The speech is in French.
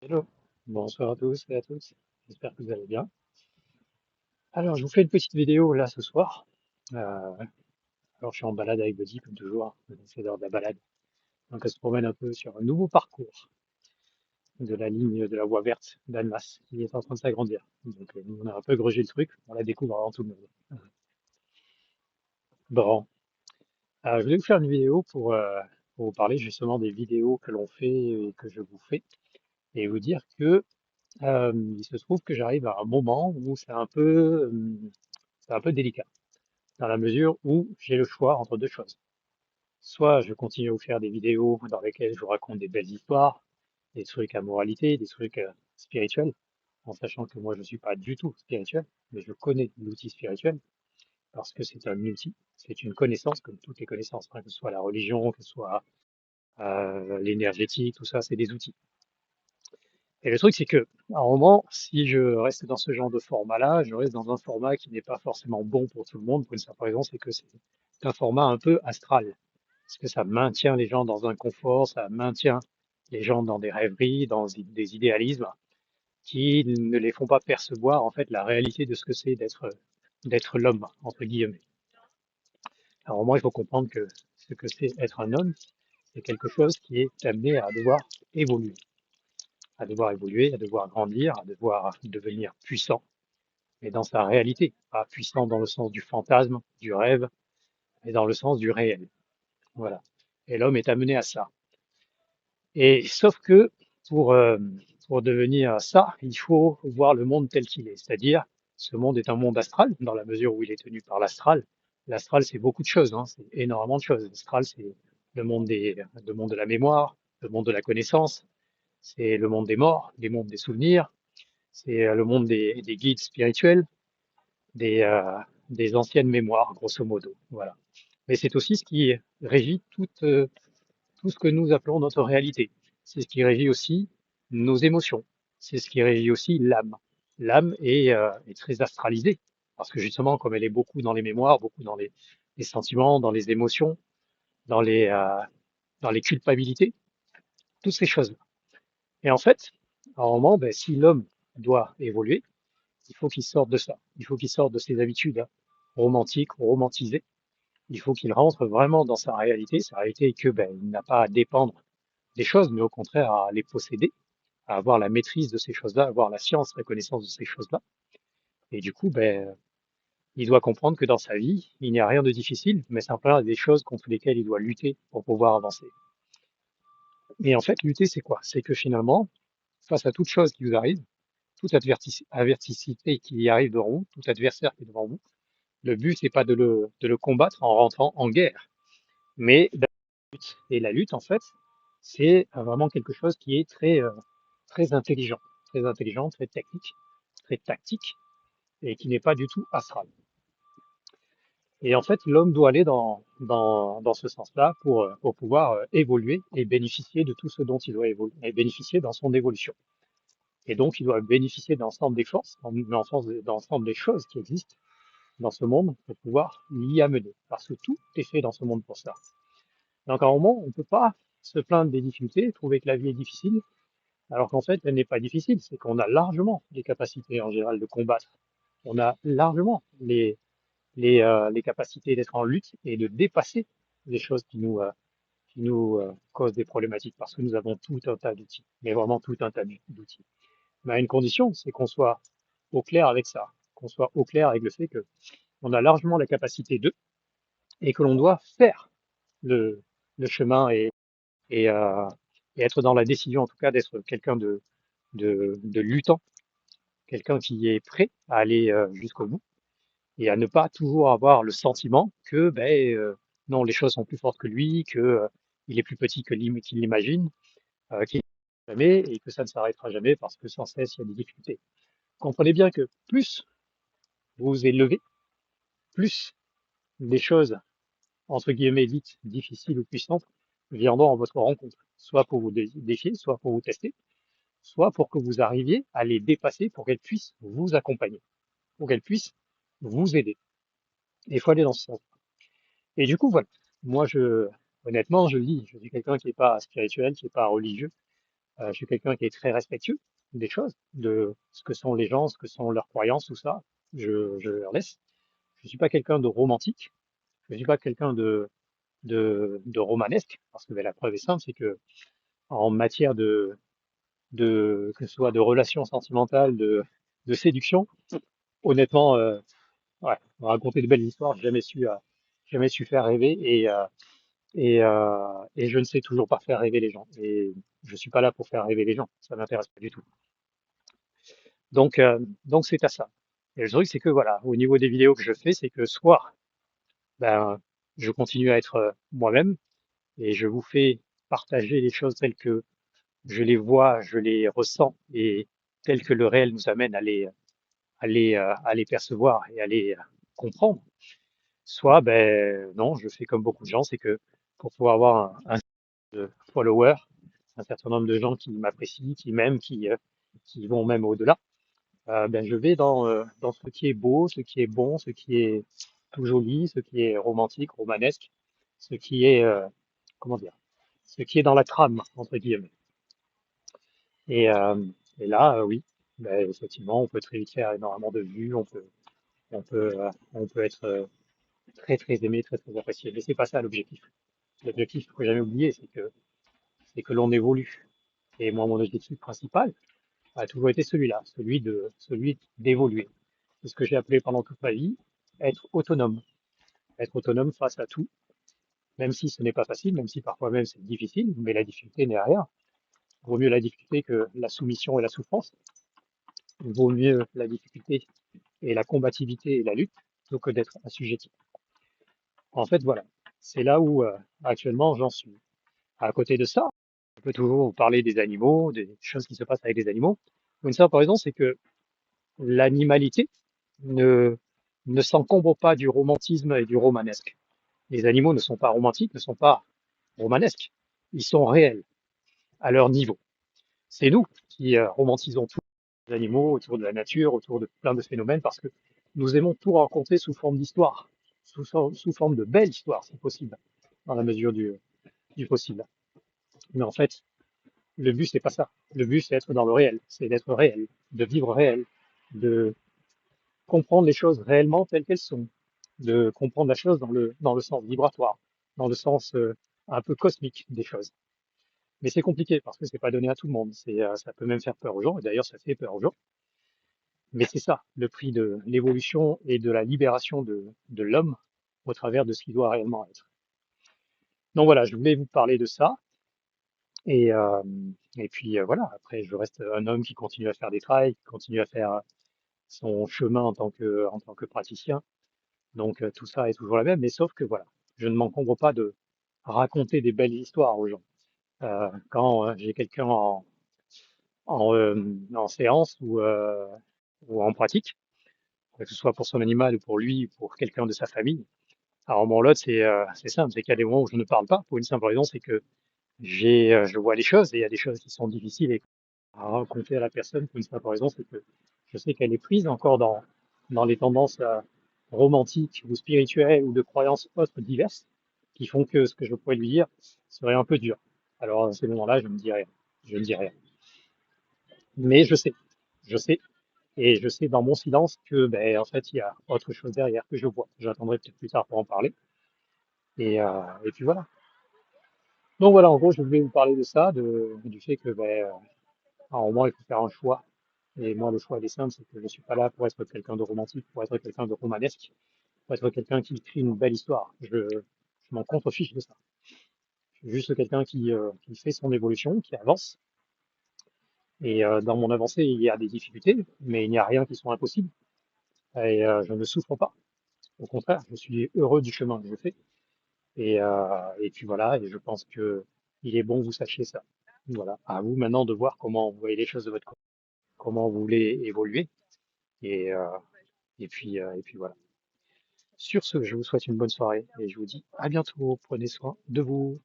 Hello, bonsoir à tous et à toutes, j'espère que vous allez bien. Alors, je vous fais une petite vidéo là ce soir. Alors, je suis en balade avec Buddy, comme toujours, c'est l'heure de la balade. Donc, on se promène un peu sur un nouveau parcours de la ligne de la voie verte d'Annemasse qui est en train de s'agrandir. Donc, nous, on a un peu grugé le truc, on la découvre avant tout le monde. Bon, je voulais vous faire une vidéo pour vous parler justement des vidéos que l'on fait et que je vous fais, et vous dire que il se trouve que j'arrive à un moment où c'est un peu délicat, dans la mesure où j'ai le choix entre deux choses. Soit je continue à vous faire des vidéos dans lesquelles je vous raconte des belles histoires, des trucs à moralité, des trucs spirituels, en sachant que moi je ne suis pas du tout spirituel, mais je connais l'outil spirituel parce que c'est un outil, c'est une connaissance comme toutes les connaissances, hein, que ce soit la religion, que ce soit l'énergétique, tout ça, c'est des outils. Et le truc, c'est que, à un moment, si je reste dans ce genre de format-là, je reste dans un format qui n'est pas forcément bon pour tout le monde, pour une simple raison, c'est que c'est un format un peu astral. Parce que ça maintient les gens dans un confort, ça maintient les gens dans des rêveries, dans des idéalismes qui ne les font pas percevoir, en fait, la réalité de ce que c'est d'être l'homme, entre guillemets. Alors, moi, il faut comprendre que ce que c'est être un homme, c'est quelque chose qui est amené évoluer, à devoir évoluer, à devoir grandir, à devoir devenir puissant, mais dans sa réalité, pas puissant dans le sens du fantasme, du rêve, mais dans le sens du réel. Voilà. Et l'homme est amené à ça. Et sauf que pour, euh, pour devenir ça, il faut voir le monde tel qu'il est. C'est-à-dire, ce monde est un monde astral, dans la mesure où il est tenu par l'astral. L'astral, c'est beaucoup de choses, hein, c'est énormément de choses. L'astral, c'est le monde de la mémoire, le monde de la connaissance, c'est le monde des morts, le monde des souvenirs, c'est le monde des guides spirituels, des, euh, des anciennes mémoires, grosso modo. Voilà. Mais c'est aussi ce qui régit tout ce que nous appelons notre réalité. C'est ce qui régit aussi nos émotions. C'est ce qui régit aussi l'âme. L'âme est très astralisée, parce que justement, comme elle est beaucoup dans les mémoires, beaucoup dans les sentiments, dans les émotions, dans dans les culpabilités, toutes ces choses-là. Et en fait, à un moment, ben, si l'homme doit évoluer, il faut qu'il sorte de ça. Il faut qu'il sorte de ses habitudes romantiques, romantisées. Il faut qu'il rentre vraiment dans sa réalité est que ben, il n'a pas à dépendre des choses, mais au contraire à les posséder, à avoir la maîtrise de ces choses-là, avoir la science, la connaissance de ces choses-là. Et du coup, ben, il doit comprendre que dans sa vie, il n'y a rien de difficile, mais simplement des choses contre lesquelles il doit lutter pour pouvoir avancer. Et en fait, lutter, c'est quoi? C'est que finalement, face à toute chose qui vous arrive, toute adversité qui y arrive devant vous, tout adversaire qui est devant vous, le but, c'est pas de le combattre en rentrant en guerre, mais de la lutte. Et la lutte, en fait, c'est vraiment quelque chose qui est très intelligent, très technique, très tactique, et qui n'est pas du tout astral. Et en fait, l'homme doit aller dans ce sens-là pour pouvoir évoluer et bénéficier de tout ce dont il doit évoluer, et bénéficier dans son évolution. Et donc, il doit bénéficier d'ensemble des forces, d'ensemble des choses qui existent dans ce monde pour pouvoir l'y amener. Parce que tout est fait dans ce monde pour ça. Donc, à un moment, on ne peut pas se plaindre des difficultés, trouver que la vie est difficile, alors qu'en fait, elle n'est pas difficile. C'est qu'on a largement les capacités en général de combattre. On a largement les capacités d'être en lutte et de dépasser les choses qui nous causent des problématiques parce que nous avons tout un tas d'outils, mais vraiment tout un tas d'outils. Mais à une condition, c'est qu'on soit au clair avec ça, qu'on soit au clair avec le fait que on a largement la capacité de et que l'on doit faire le, le chemin et, euh, et être dans la décision, en tout cas, d'être quelqu'un de luttant, quelqu'un qui est prêt à aller jusqu'au bout et à ne pas toujours avoir le sentiment que ben, non, les choses sont plus fortes que lui, que il est plus petit qu'il l'imagine, qu'il ne jamais et que ça ne s'arrêtera jamais parce que sans cesse il y a des difficultés. Comprenez bien que plus vous vous élevez, plus les choses entre guillemets dites difficiles ou puissantes viendront à votre rencontre, soit pour vous défier, soit pour vous tester, soit pour que vous arriviez à les dépasser pour qu'elles puissent vous accompagner, pour qu'elles puissent vous aider. Et il faut aller dans ce sens. Et du coup, voilà. Moi, honnêtement, je le dis, je suis quelqu'un qui n'est pas spirituel, qui n'est pas religieux, Je suis quelqu'un qui est très respectueux des choses, de ce que sont les gens, ce que sont leurs croyances, tout ça. Je leur laisse. Je suis pas quelqu'un de romantique. Je suis pas quelqu'un de romanesque, parce que ben, la preuve est simple, c'est que en matière que ce soit de relations sentimentales, de séduction, honnêtement, ouais, raconter de belles histoires, j'ai jamais su faire rêver et je ne sais toujours pas faire rêver les gens. Et je suis pas là pour faire rêver les gens, ça m'intéresse pas du tout. Donc c'est à ça. Et le truc, c'est que voilà, au niveau des vidéos que je fais, c'est que soit ben, je continue à être moi-même et je vous fais partager les choses telles que je les vois, je les ressens et telles que le réel nous amène à les percevoir et à les comprendre. Soit, ben non, je fais comme beaucoup de gens, c'est que pour pouvoir avoir un de followers, un certain nombre de gens qui m'apprécient, qui m'aiment, qui vont même au-delà, ben je vais dans ce qui est beau, ce qui est bon, ce qui est tout joli, ce qui est romantique, romanesque, ce qui est, comment dire, ce qui est dans la trame, entre guillemets. Et, euh, et là, oui, ben, effectivement, on peut très vite faire énormément de vues, on peut être très très aimé, très très apprécié. Mais c'est pas ça l'objectif. L'objectif, il faut jamais oublier, c'est que l'on évolue. Et moi, mon objectif principal a toujours été celui-là, celui d'évoluer. C'est ce que j'ai appelé pendant toute ma vie, être autonome. Être autonome face à tout, même si ce n'est pas facile, même si parfois même c'est difficile, mais la difficulté n'est rien. Vaut mieux la difficulté que la soumission et la souffrance. Vaut mieux la difficulté et la combativité et la lutte plutôt que d'être assujetti. En fait, voilà. C'est là où actuellement j'en suis. À côté de ça, on peut toujours parler des animaux, des choses qui se passent avec les animaux. Une simple raison, c'est que l'animalité ne, ne s'encombre pas du romantisme et du romanesque. Les animaux ne sont pas romantiques, ne sont pas romanesques. Ils sont réels à leur niveau. C'est nous qui romantisons tous les animaux autour de la nature, autour de plein de phénomènes, parce que nous aimons tout raconter sous forme d'histoire, sous forme de belle histoire, si possible, dans la mesure du possible. Mais en fait, le but, c'est pas ça. Le but, c'est d'être dans le réel, c'est d'être réel, de vivre réel, de comprendre les choses réellement telles qu'elles sont, de comprendre la chose dans le sens vibratoire, dans le sens un peu cosmique des choses. Mais c'est compliqué parce que c'est pas donné à tout le monde. Ça peut même faire peur aux gens, et d'ailleurs ça fait peur aux gens. Mais c'est ça, le prix de l'évolution et de la libération de l'homme au travers de ce qu'il doit réellement être. Donc voilà, je voulais vous parler de ça. Et, euh, et puis voilà, après je reste un homme qui continue à faire des travails, qui continue à faire son chemin en tant que praticien. Donc tout ça est toujours la même, mais sauf que voilà, je ne m'encombre pas de raconter des belles histoires aux gens. Quand j'ai quelqu'un en séance ou en pratique, que ce soit pour son animal ou pour lui ou pour quelqu'un de sa famille, à un moment ou l'autre, c'est simple, c'est qu'il y a des moments où je ne parle pas, pour une simple raison, c'est que je vois les choses et il y a des choses qui sont difficiles à raconter à la personne pour une simple raison, c'est que je sais qu'elle est prise encore dans les tendances romantiques ou spirituelles ou de croyances autres diverses qui font que ce que je pourrais lui dire serait un peu dur. Alors à ces moments-là, je ne dis rien. Je ne dis rien. Mais je sais, et je sais dans mon silence que ben, en fait, il y a autre chose derrière que je vois. J'attendrai peut-être plus tard pour en parler. Et puis voilà. Donc voilà, en gros, je voulais vous parler de ça, du fait que ben, à un moment, il faut faire un choix. Et moi, le choix, il est simple, c'est que je suis pas là pour être quelqu'un de romantique, pour être quelqu'un de romanesque, pour être quelqu'un qui écrit une belle histoire. Je m'en contrefiche de ça. Je suis juste quelqu'un qui fait son évolution, qui avance. Et dans mon avancée, il y a des difficultés, mais il n'y a rien qui soit impossible. Et je ne souffre pas. Au contraire, je suis heureux du chemin que je fais. Et puis voilà, et je pense que il est bon que vous sachiez ça. Voilà. À vous maintenant de voir comment vous voyez les choses de votre côté, comment vous voulez évoluer. Et, euh, et puis voilà. Sur ce, je vous souhaite une bonne soirée et je vous dis à bientôt. Prenez soin de vous.